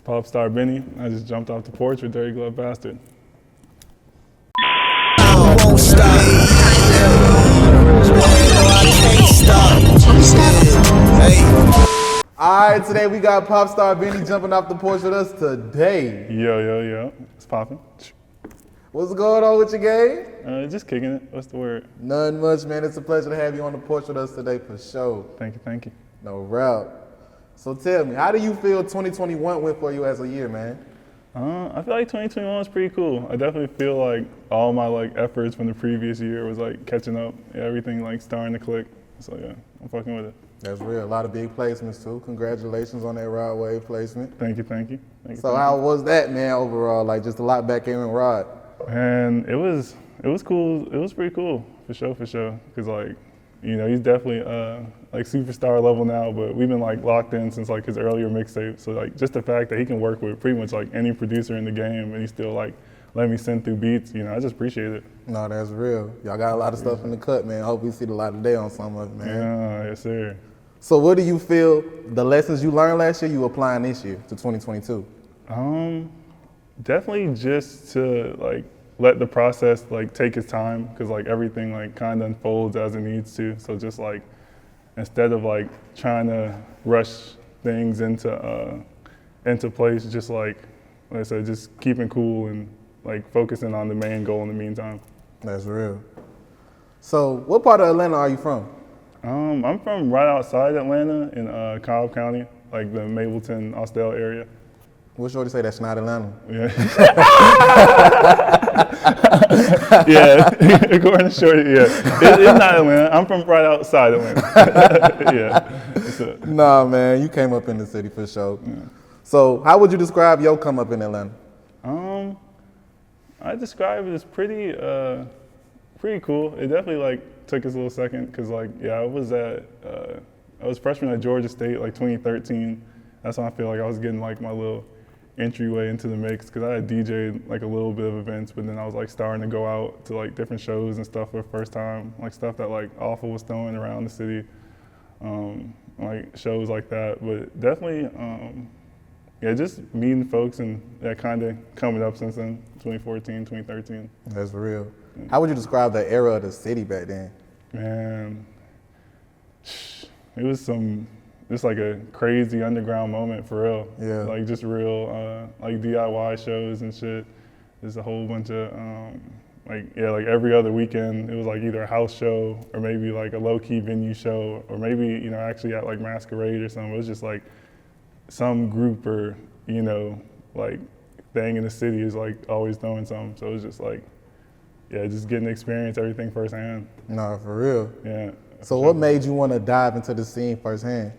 Popstar Benny. I just jumped off the porch with Dirty Glove Bastard. I won't stop. I can't stop. Alright, today we got Popstar Benny jumping off the porch with us today. Yo. It's popping. What's going on with your game? Just kicking it. What's the word? Nothing much, man. It's a pleasure to have you on the porch with us today for sure. Thank you. No doubt. So tell me, how do you feel 2021 went for you as a year, man? I feel like 2021 was pretty cool. I definitely feel like all my efforts from the previous year was catching up. Everything starting to click. So yeah, I'm fucking with it. That's real. A lot of big placements too. Congratulations on that Rod Wave placement. Thank you. So how was that, man, overall? Just a lot back in with Rod. And it was cool. It was pretty cool for sure. Cause he's definitely superstar level now, but we've been locked in since his earlier mixtape. So just the fact that he can work with pretty much any producer in the game and he still let me send through beats, I just appreciate it. No, that's real. Y'all got a lot of stuff in the cut, man. Hope we see the light of day on some of it, man. Yeah, yes sir. So what do you feel the lessons you learned last year you applying this year to 2022? Definitely just to let the process take its time, because everything kind of unfolds as it needs to. So just instead of trying to rush things into place, just like I said, just keeping cool and focusing on the main goal in the meantime. That's real. So what part of Atlanta are you from? I'm from right outside Atlanta in Cobb County, the Mableton, Austell area. What shorty say that's not Atlanta? Yeah. Yeah, according to Shorty, yeah. It's not Atlanta. I'm from right outside Atlanta. Yeah. Nah, man, you came up in the city for sure. Yeah. So how would you describe your come up in Atlanta? I describe it as pretty cool. It definitely took us a little second, because I was freshman at Georgia State 2013. That's when I feel I was getting my little entryway into the mix, because I had DJed a little bit of events, but then I was starting to go out to different shows and stuff for the first time, stuff that Awful was throwing around the city, shows like that. But definitely, just meeting folks and that kind of coming up since then, 2014, 2013. That's real. Yeah. How would you describe the era of the city back then? Man, it was just a crazy underground moment for real. Yeah. Just real, DIY shows and shit. There's a whole bunch of, every other weekend, it was either a house show or maybe a low-key venue show, or maybe, actually at Masquerade or something. It was just some group or, thing in the city is always throwing something. So it was just just getting to experience everything firsthand. No, for real. Yeah. So what made you want to dive into the scene firsthand?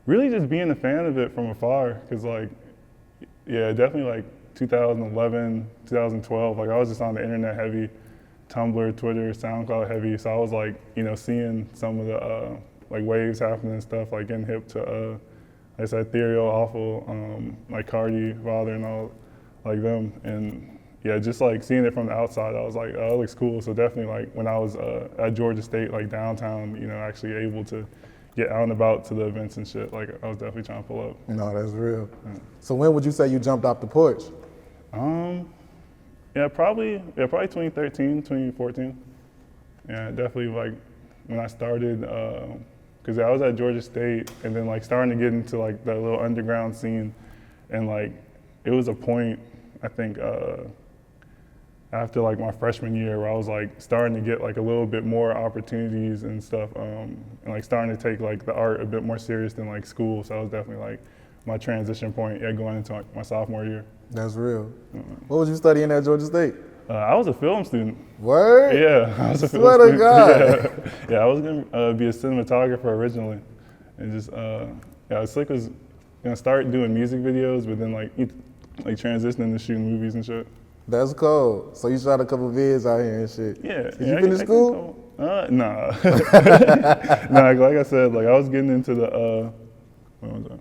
Really just being a fan of it from afar, because definitely 2011, 2012, I was just on the internet heavy, Tumblr, Twitter, SoundCloud heavy, so I was seeing some of the waves happening and stuff, getting hip to Ethereal, Awful, Cardi, Father, and all them, and just seeing it from the outside, I was oh, it looks cool. So definitely when I was at Georgia State, downtown, actually able to get out and about to the events and shit, I was definitely trying to pull up. No, that's real. Yeah. So when would you say you jumped off the porch? Probably 2013, 2014. Yeah, definitely when I started, because I was at Georgia State and then starting to get into that little underground scene, and it was a point, I think, after my freshman year, where I was starting to get a little bit more opportunities and stuff, and starting to take the art a bit more serious than school. So I was definitely my transition point, going into my sophomore year. That's real. What was you studying at Georgia State? I was a film student. Word? Yeah, I was a film Swear student. to God. Yeah, I was gonna be a cinematographer originally, and just Slick was gonna start doing music videos, but then transitioning to shooting movies and shit. That's cool. So you shot a couple vids out here and shit. Yeah. Did you finish school? Nah. Nah, like I said, I was getting into the, what was that?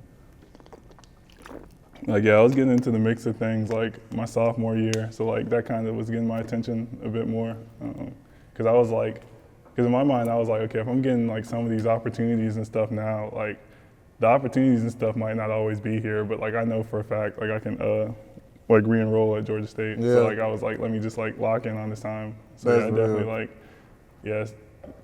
I was getting into the mix of things my sophomore year. So that kind of was getting my attention a bit more. Cause I was because in my mind I was okay, if I'm getting some of these opportunities and stuff now, the opportunities and stuff might not always be here, but like I know for a fact, like I can like re-enroll at Georgia State. Yeah. So like I was like, let me just like lock in on this time. So That's yeah, I definitely real. like, yeah,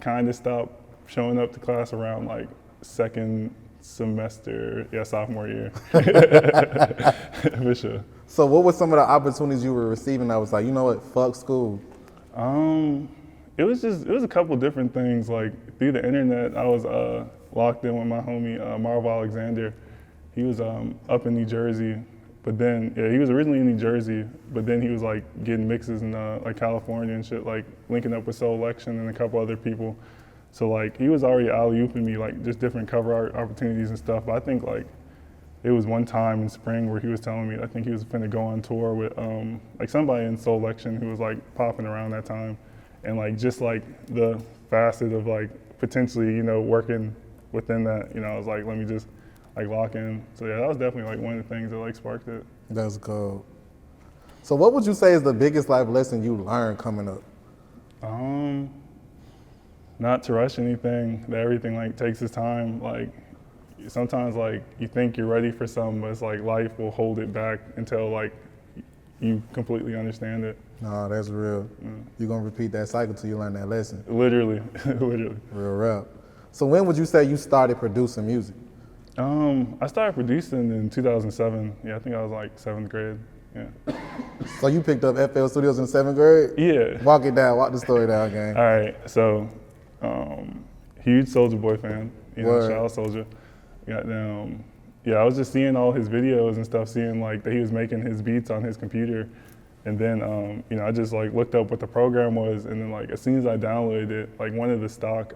kind of stopped showing up to class around like second semester, sophomore year. For sure. So what were some of the opportunities you were receiving that was like, you know what, fuck school? It was a couple different things. Like through the internet, I was locked in with my homie Marvel Alexander. He was up in New Jersey, but then he was originally in New Jersey, but then he was like getting mixes in like California and shit, like linking up with Soul Election and a couple other people. So like he was already alley-ooping me like just different cover art opportunities and stuff. But I think like it was one time in spring where he was telling me I think he was finna go on tour with like somebody in Soul Election who was like popping around that time, and like just like the facet of like potentially, you know, working within that, you know, I was like, let me just like lock in. So yeah, that was definitely like one of the things that like sparked it. That's cool. So what would you say is the biggest life lesson you learned coming up? Not to rush anything, that everything like takes its time. Like sometimes like you think you're ready for something, but it's like life will hold it back until like you completely understand it. No, that's real. You're gonna repeat that cycle till you learn that lesson. Literally, literally. Real rap. So when would you say you started producing music? I started producing in 2007. Yeah, I think I was like 7th grade. Yeah. So you picked up FL Studios in 7th grade? Yeah. Walk it down, walk the story down, gang. All right, so huge Soulja Boy fan. You know, Word. shout out Soulja. Goddamn. Yeah, I was just seeing all his videos and stuff, seeing like that he was making his beats on his computer. And then, you know, I just like looked up what the program was, and then like as soon as I downloaded it, like one of the stock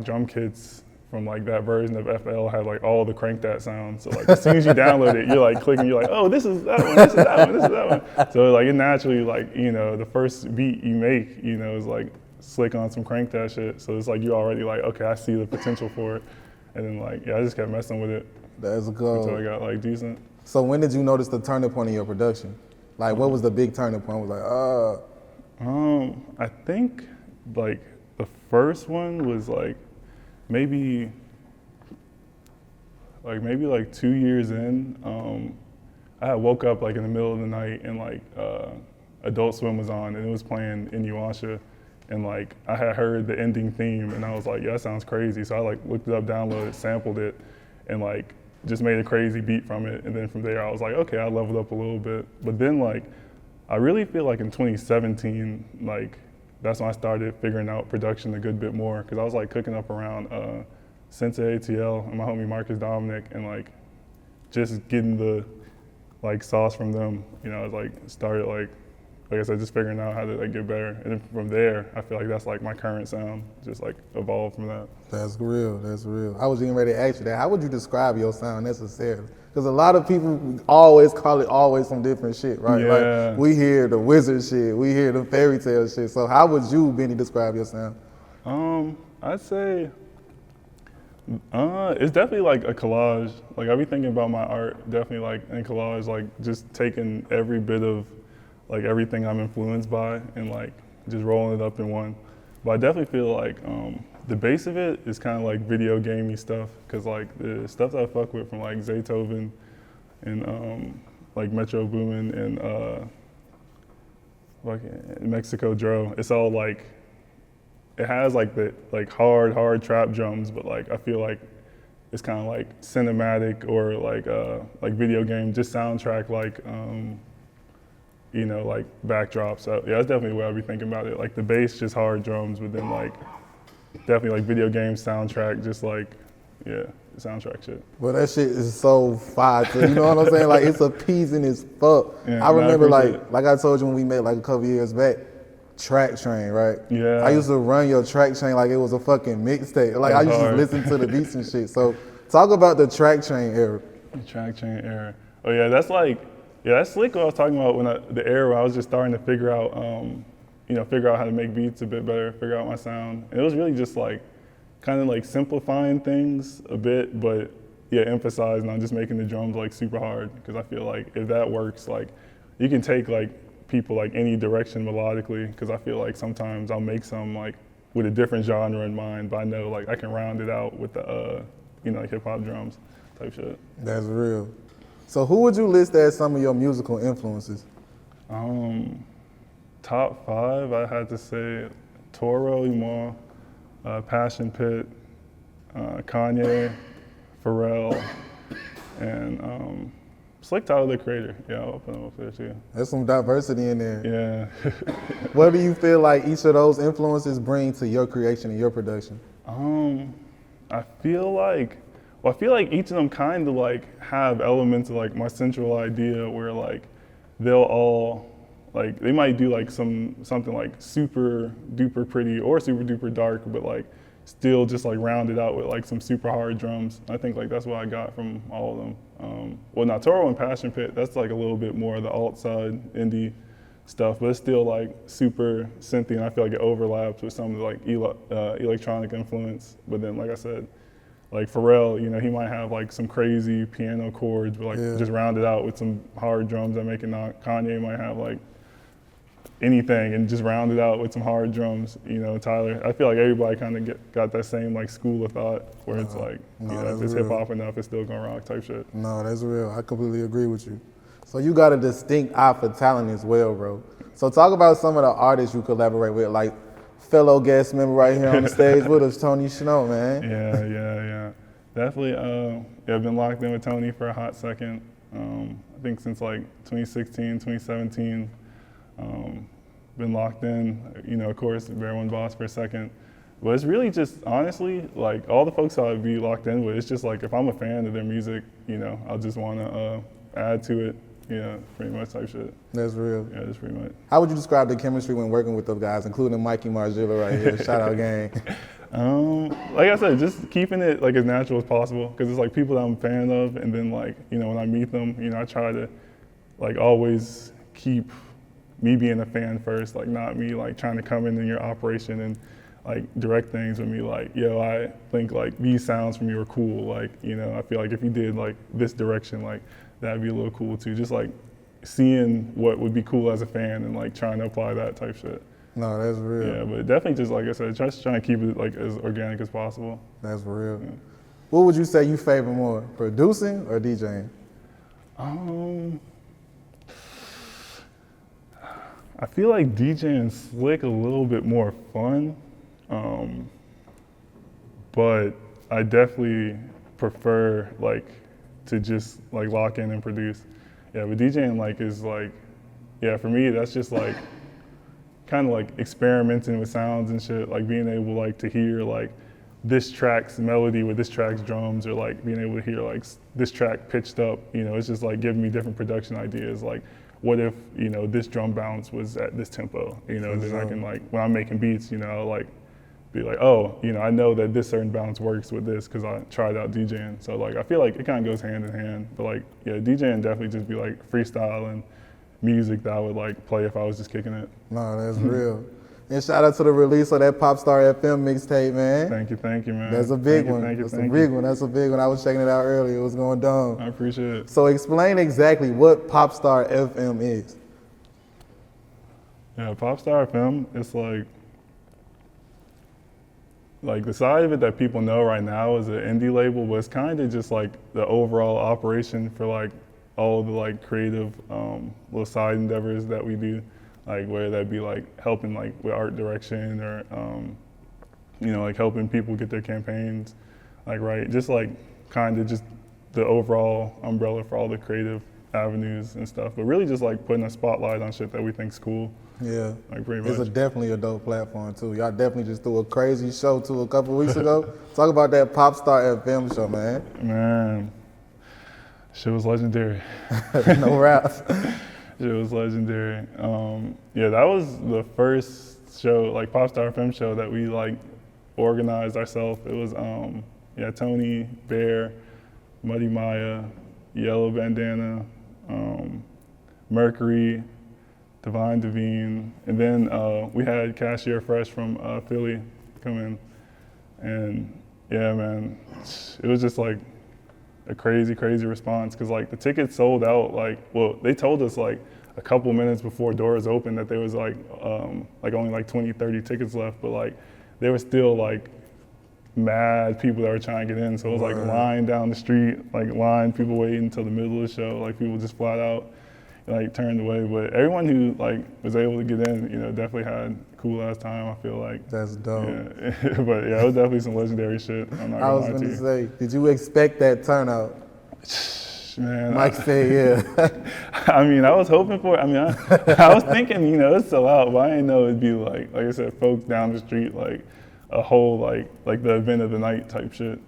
drum kits from like that version of FL had like all the crank that sounds. So like as soon as you download it, you're like clicking, you're like, oh, this is that one, this is that one, this is that one. So like it naturally like, you know, the first beat you make, you know, is like slick on some crank that shit. So it's like you already like, okay, I see the potential for it. And then like, yeah, I just kept messing with it That's until I good. got like decent. So when did you notice the turning point in your production? Like what was the big turning point? Was like, I think like the first one was like maybe 2 years in. I had woke up like in the middle of the night and like Adult Swim was on and it was playing Inuyasha, and like I had heard the ending theme and I was like, yeah, that sounds crazy. So I like looked it up, downloaded it, sampled it, and like just made a crazy beat from it. And then from there I was like, okay, I leveled up a little bit. But then like I really feel like in 2017, like that's when I started figuring out production a good bit more, because I was like cooking up around Sensei ATL and my homie Marcus Dominic, and like just getting the like sauce from them. You know, I was like started like I said, just figuring out how to like get better. And then from there, I feel like that's like my current sound, just like evolved from that. that's real, that's real. I was getting ready to ask you that. How would you describe your sound necessarily? Because a lot of people always call it always some different shit, right? Yeah. Like we hear the wizard shit, we hear the fairy tale shit. So how would you, Benny, describe your sound? I'd say it's definitely like a collage. Like I be thinking about my art definitely like in collage, like just taking every bit of like everything I'm influenced by and like just rolling it up in one. But I definitely feel like the base of it is kind of like video gamey stuff, because like the stuff that I fuck with from like Zaytoven and like Metro Boomin and like Mexico Dro, it's all like, it has like the like hard trap drums, but like I feel like it's kind of like cinematic or like video game, just soundtrack like you know, like backdrops. So yeah, that's definitely the way I be thinking about it. Like the bass, just hard drums, but then like definitely like video game soundtrack, just like yeah, soundtrack shit. Well, that shit is so fire too. You know what I'm saying? Like it's appeasing as fuck. Yeah, I remember appreciate it. like I told you when we met like a couple years back, Track Train, right? Yeah. I used to run your Track Train like it was a fucking mixtape. Like I That's used to hard. listen to the beats and shit. So talk about the Track Train era. Track chain era. Oh yeah, that's like, yeah, that's slick what I was talking about when the era where I was just starting to figure out, you know, figure out how to make beats a bit better, figure out my sound. And it was really just like, kind of like simplifying things a bit, but yeah, emphasizing on just making the drums like super hard. Because I feel like if that works, like you can take like people like any direction melodically. Because I feel like sometimes I'll make some like with a different genre in mind, but I know like I can round it out with the like hip hop drums type shit. That's real. So who would you list as some of your musical influences? Top 5, I had to say Toro y Moi, Passion Pit, Kanye, Pharrell, and Slick Tyler the Creator. Yeah, I'll put him up there too. There's some diversity in there. Yeah. What do you feel like each of those influences bring to your creation and your production? I feel like each of them kind of like have elements of like my central idea where like they'll all like they might do like something like super duper pretty or super duper dark, but like still just like rounded out with like some super hard drums. I think like that's what I got from all of them. Well, now Toro and Passion Pit, that's like a little bit more of the alt side indie stuff, but it's still like super synthy, and I feel like it overlaps with some of the like electronic influence. But then, like I said, like Pharrell, he might have like some crazy piano chords, but like just rounded out with some hard drums that make it not. Kanye might have like anything and just round it out with some hard drums. Tyler, I feel like everybody kind of got that same like school of thought where it's like, if it's hip hop enough, it's still gonna rock type shit. No, that's real. I completely agree with you. So you got a distinct eye for talent as well, bro. So talk about some of the artists you collaborate with, like fellow guest member right here on the stage with us, Tony Shhnow, man. Yeah. Definitely, I've been locked in with Tony for a hot second. I think since like 2016, 2017. Been locked in, of course, BEAR1BOSS for a second. But it's really just, honestly, like all the folks I'd be locked in with, it's just like if I'm a fan of their music, I'll just want to add to it, pretty much type shit. That's real. Yeah, that's pretty much. How would you describe the chemistry when working with those guys, including Mikey Margilla right here? Shout out gang. Like I said, just keeping it like as natural as possible, because it's like people that I'm a fan of, and then like, when I meet them, I try to like always keep me being a fan first, like not me like trying to come in your operation and like direct things with me like, yo, I think like these sounds from you are cool. Like, I feel like if you did like this direction, like that'd be a little cool too. Just like seeing what would be cool as a fan and like trying to apply that type shit. No, that's real. Yeah, but definitely just like I said, just trying to keep it like as organic as possible. That's real. Yeah. What would you say you favor more, producing or DJing? I feel like DJing slick a little bit more fun, but I definitely prefer like to just like lock in and produce. Yeah, but DJing like is like, for me that's just like kind of like experimenting with sounds and shit, like being able like to hear like this track's melody with this track's drums, or like being able to hear like this track pitched up. It's just like giving me different production ideas. Like, what if, this drum bounce was at this tempo, then I can like, when I'm making beats, like be like, oh, I know that this certain bounce works with this because I tried out DJing. So like, I feel like it kind of goes hand in hand, but like, DJing definitely just be like freestyle and music that I would like play if I was just kicking it. No, that's real. And shout out to the release of that Popstar FM mixtape, man. Thank you, man. That's a big one. That's a big one. I was checking it out earlier. It was going dumb. I appreciate it. So explain exactly what Popstar FM is. Yeah, Popstar FM, it's like the side of it that people know right now is an indie label, but it's kind of just like the overall operation for like all the like creative little side endeavors that we do. Like whether that be like helping like with art direction or like helping people get their campaigns like right, just like kind of just the overall umbrella for all the creative avenues and stuff, but really just like putting a spotlight on shit that we think's cool. Yeah, like pretty much. It's definitely a dope platform too. Y'all definitely just threw a crazy show too a couple weeks ago. Talk about that Popstar FM show, man. Man, shit was legendary. No rap. It was legendary. That was the first show, like Popstar FM show that we like organized ourselves. It was Tony, Bear, Muddy Maya, Yellow Bandana, Mercury, Divine Devine, and then we had Cashier Fresh from Philly come in, and yeah, man, it was just like a crazy response, because like the tickets sold out they told us like a couple minutes before doors opened that there was like only like 20, 30 tickets left, but like they were still like mad people that were trying to get in. So it was like line down the street, like line, people waiting until the middle of the show, like people just flat out like turned away. But everyone who like was able to get in, you know, definitely had a cool ass time, I feel like. That's dope. Yeah. But yeah, it was definitely some legendary shit. I'm not I gonna was lie to gonna you. say, did you expect that turnout? Man, Mike said, yeah. I mean, I was hoping for it. I mean, I was thinking, you know, it's so out, but I didn't know it'd be like I said, folks down the street, like a whole, like the event of the night type shit.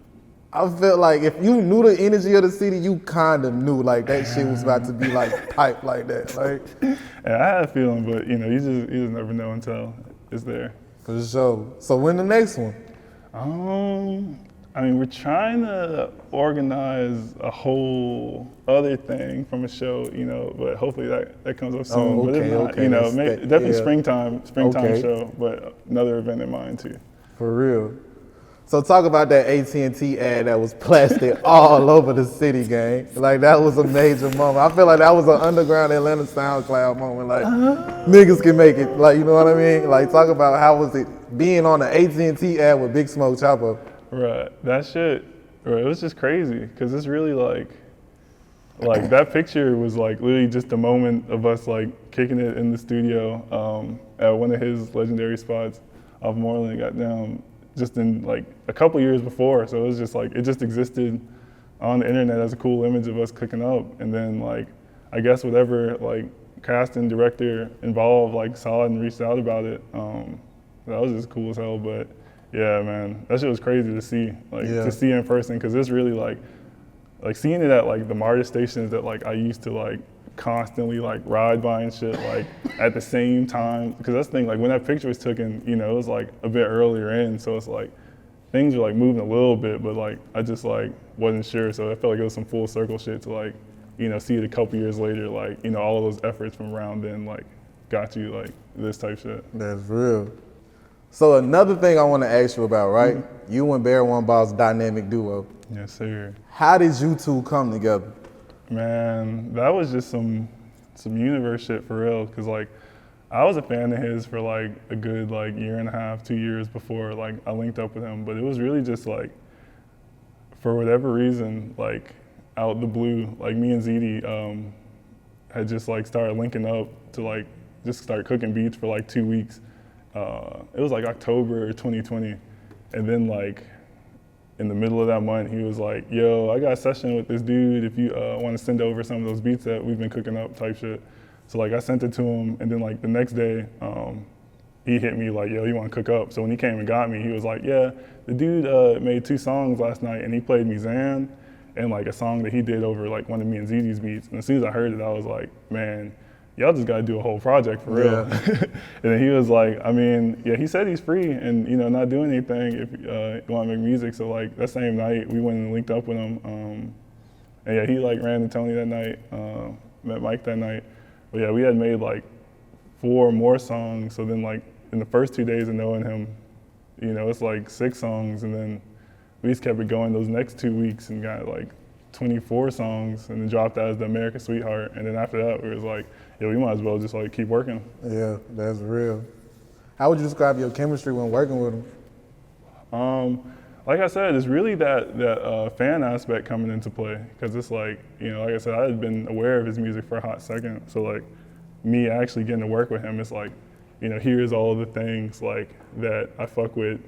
I felt like if you knew the energy of the city, you kind of knew like that shit was about to be like pipe like that. Like, Yeah, I had a feeling, but you know, you just never know until it's there. for sure. So when the next one? I mean, we're trying to organize a whole other thing from a show, you know, but hopefully that comes up soon. Oh, But if okay, not, okay, you know, that's- definitely yeah. springtime Okay. show, but another event in mind too. For real. So talk about that AT&T ad that was plastered all over the city, gang. Like that was a major moment. I feel like that was an underground Atlanta SoundCloud moment. Like niggas can make it. Like, you know what I mean? Like talk about how was it being on the AT&T ad with Big Smoke Chopper. Right, that shit, right, it was just crazy because it's really like that picture was like literally just a moment of us like kicking it in the studio at one of his legendary spots off Moreland, goddamn, just in like a couple years before. So it was just like, it just existed on the internet as a cool image of us cooking up. And then like, I guess whatever like cast and director involved like saw it and reached out about it. That was just cool as hell. But yeah, man, that shit was crazy to see, like to see in person, because it's really like seeing it at like the MARTA stations that like I used to like constantly like ride by and shit like at the same time, because that's the thing, like when that picture was taken, you know, it was like a bit earlier in, so it's like things were like moving a little bit, but like I just like wasn't sure, so I felt like it was some full circle shit to like, you know, see it a couple years later, like, you know, all of those efforts from around then like got you like this type shit. That's real. So another thing I want to ask you about, right? Mm-hmm. You and BEAR1BOSS dynamic duo. Yes, sir. How did you two come together? Man, that was just some universe shit for real, because like I was a fan of his for like a good like year and a half, 2 years before like I linked up with him, but it was really just like for whatever reason, like out the blue, like me and ZD had just like started linking up to like just start cooking beats for like 2 weeks. It was like October 2020, and then like in the middle of that month, he was like, yo, I got a session with this dude if you want to send over some of those beats that we've been cooking up type shit. So like I sent it to him, and then like the next day, he hit me like, yo, you want to cook up? So when he came and got me, he was like, yeah, the dude made 2 songs last night, and he played me Zan and like a song that he did over like one of me and ZZ's beats. And as soon as I heard it, I was like, man, y'all just gotta do a whole project for real. And then he was like, I mean, yeah, he said he's free and, you know, not doing anything if you wanna make music. So like that same night, we went and linked up with him. And yeah, he like ran into Tony that night, met Mike that night. But yeah, we had made like 4 more songs. So then like in the first 2 days of knowing him, you know, it's like 6 songs. And then we just kept it going those next 2 weeks and got like 24 songs, and then dropped that as the American Sweetheart. And then after that, we was like, yeah, we might as well just like keep working. Yeah, that's real. How would you describe your chemistry when working with him? Like I said, it's really that fan aspect coming into play, because it's like, you know, like I said, I had been aware of his music for a hot second. So like me actually getting to work with him, it's like, you know, here's all the things like that I fuck with,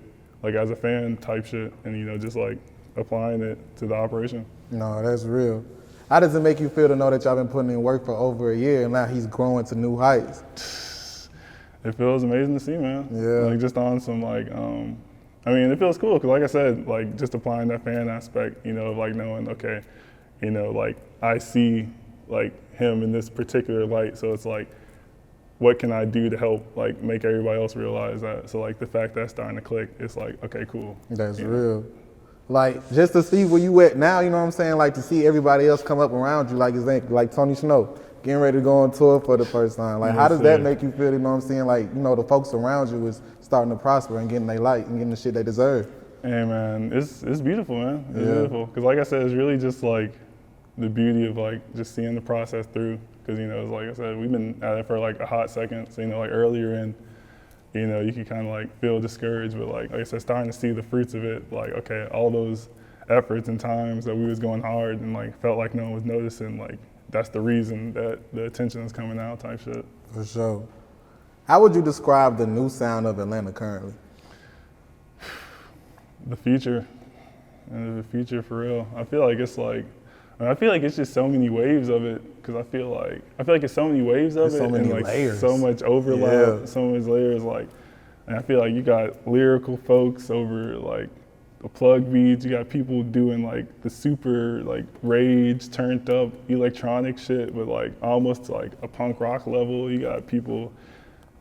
like as a fan type shit, and you know, just like applying it to the operation. No, that's real. How does it make you feel to know that y'all been putting in work for over a year and now he's growing to new heights? It feels amazing to see, man. Yeah. Like just on some like, I mean, it feels cool because like I said, like just applying that fan aspect, you know, of like knowing, okay, you know, like I see like him in this particular light. So it's like, what can I do to help like make everybody else realize that? So like the fact that's starting to click, it's like, okay, cool. That's real. Like, just to see where you at now, you know what I'm saying? Like, to see everybody else come up around you, like Tony Shhnow, getting ready to go on tour for the first time. Like, how does that make you feel, you know what I'm saying? Like, you know, the folks around you is starting to prosper and getting their light and getting the shit they deserve. Hey, man, it's beautiful, man. It's beautiful. Because like I said, it's really just like the beauty of like just seeing the process through. Because, you know, it's like I said, we've been at it for like a hot second. So, you know, like earlier in you know, you can kind of like feel discouraged, but like I said, starting to see the fruits of it, like, okay, all those efforts and times that we was going hard and like felt like no one was noticing, like that's the reason that the attention is coming out type shit. For sure. How would you describe the new sound of Atlanta currently? The future, and the future for real. I feel like it's like, I feel like it's just so many waves of it, because I feel like it's so many waves of There's it, so many and like layers. so much overlap, Yeah. so much layers. Like, and I feel like you got lyrical folks over like the plug beats. You got people doing like the super like rage, turned up electronic shit, but like almost like a punk rock level. You got people,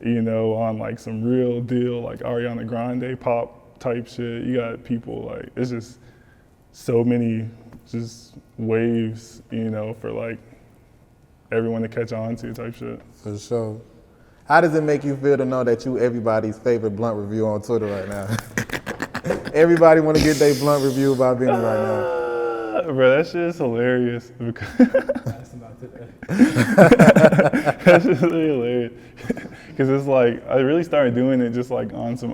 you know, on like some real deal like Ariana Grande pop type shit. You got people like, it's just so many just waves, you know, for like everyone to catch on to type shit. For sure. How does it make you feel to know that you everybody's favorite blunt review on Twitter right now? Everybody want to get their blunt review about Benny right now. Bro, that shit is hilarious. That's just really hilarious. Because it's like, I really started doing it just like on some,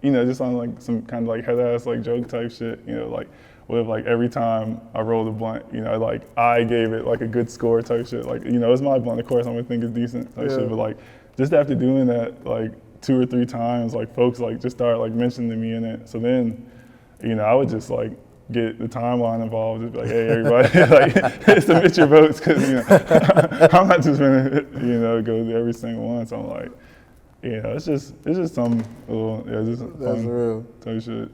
you know, just on like some kind of like head ass like joke type shit, you know, like with like every time I rolled a blunt, you know, like I gave it like a good score type shit. Like, you know, it's my blunt, of course I'm gonna think it's decent type shit, but like just after doing that like 2 or 3 times, like folks like just started like mentioning me in it. So then, you know, I would just like get the timeline involved, just be like, hey everybody, like submit your votes, because you know, I'm not just gonna, you know, go to every single one. So I'm like, you know, it's just some little, yeah, just That's fun real. type shit.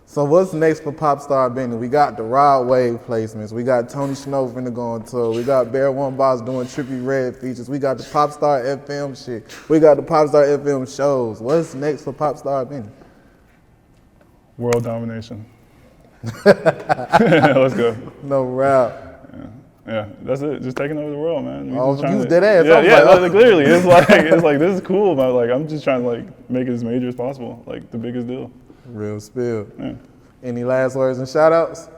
So what's next for Popstar Benny? We got the Rod Wave placements. We got Tony Shhnow finna go on tour. We got BEAR1BOSS doing Trippie Redd features. We got the Popstar FM shit. We got the Popstar FM shows. What's next for Popstar Benny? World domination. Let's go. No rap. Yeah, that's it. Just taking over the world, man. Oh, just trying you to- dead ass. Yeah, I'm yeah. like, Like, clearly, it's like this is cool, but like I'm just trying to like make it as major as possible, like the biggest deal. Real spill. Yeah. Any last words and shout outs?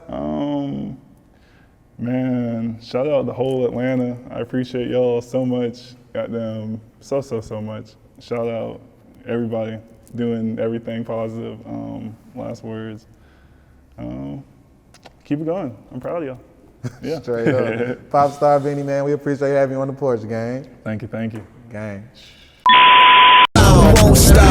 Man, shout out the whole Atlanta. I appreciate y'all so much. Goddamn, so much. Shout out everybody doing everything positive. Last words. Keep it going. I'm proud of y'all. Yeah. Straight up. Popstar Benny, man, we appreciate having you on the Porch, gang. Thank you. Gang. I won't stop.